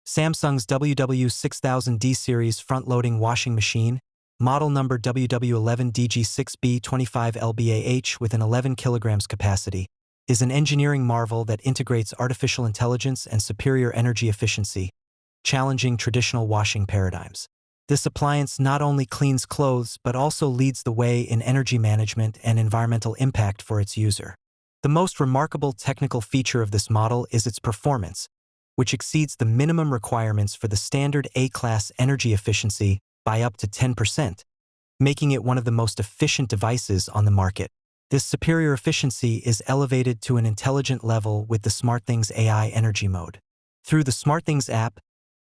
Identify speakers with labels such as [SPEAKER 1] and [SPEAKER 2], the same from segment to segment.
[SPEAKER 1] Samsung's WW6000D series front-loading washing machine, model number WW11DG6B25LBAH with an 11 kilograms capacity, is an engineering marvel that integrates artificial intelligence and superior energy efficiency, challenging traditional washing paradigms. This appliance not only cleans clothes but also leads the way in energy management and environmental impact for its user. The most remarkable technical feature of this model is its performance, which exceeds the minimum requirements for the standard A-class energy efficiency by up to 10%, making it one of the most efficient devices on the market. This superior efficiency is elevated to an intelligent level with the SmartThings AI Energy Mode. Through the SmartThings app,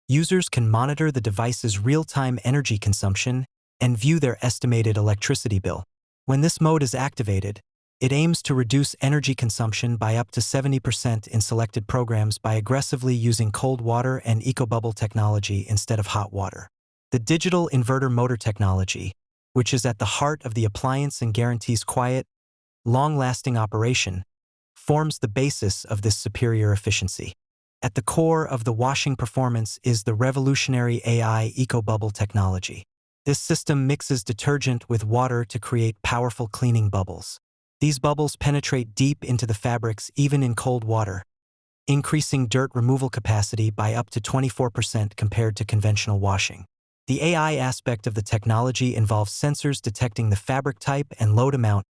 [SPEAKER 1] users can monitor the device's real-time energy consumption and view their estimated electricity bill. When this mode is activated, it aims to reduce energy consumption by up to 70% in selected programs by aggressively using cold water and EcoBubble technology instead of hot water. The digital inverter motor technology, which is at the heart of the appliance and guarantees quiet, long-lasting operation, forms the basis of this superior efficiency. At the core of the washing performance is the revolutionary AI EcoBubble technology. This system mixes detergent with water to create powerful cleaning bubbles. These bubbles penetrate deep into the fabrics even in cold water, increasing dirt removal capacity by up to 24% compared to conventional washing. The AI aspect of the technology involves sensors detecting the fabric type and load amount,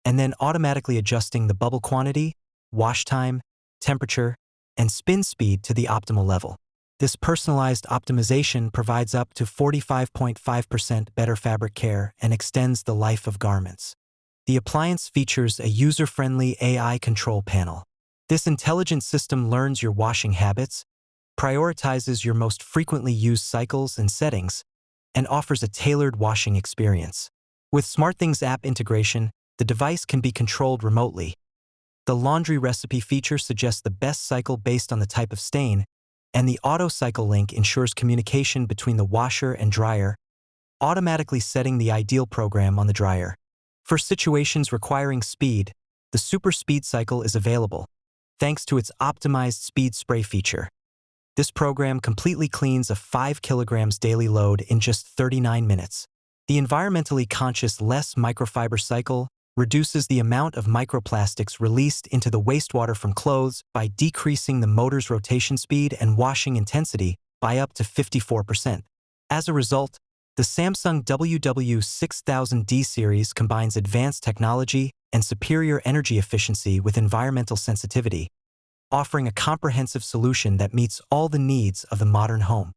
[SPEAKER 1] and then automatically adjusting the bubble quantity, wash time, temperature, and spin speed to the optimal level. This personalized optimization provides up to 45.5% better fabric care and extends the life of garments. The appliance features a user-friendly AI control panel. This intelligent system learns your washing habits, prioritizes your most frequently used cycles and settings, and offers a tailored washing experience. With SmartThings app integration, the device can be controlled remotely. The laundry recipe feature suggests the best cycle based on the type of stain, and the auto cycle link ensures communication between the washer and dryer, automatically setting the ideal program on the dryer. For situations requiring speed, the Super Speed Cycle is available, thanks to its optimized speed spray feature. This program completely cleans a 5 kilograms daily load in just 39 minutes. The environmentally conscious less microfiber cycle reduces the amount of microplastics released into the wastewater from clothes by decreasing the motor's rotation speed and washing intensity by up to 54%. As a result, the Samsung WW6000D series combines advanced technology and superior energy efficiency with environmental sensitivity, offering a comprehensive solution that meets all the needs of the modern home.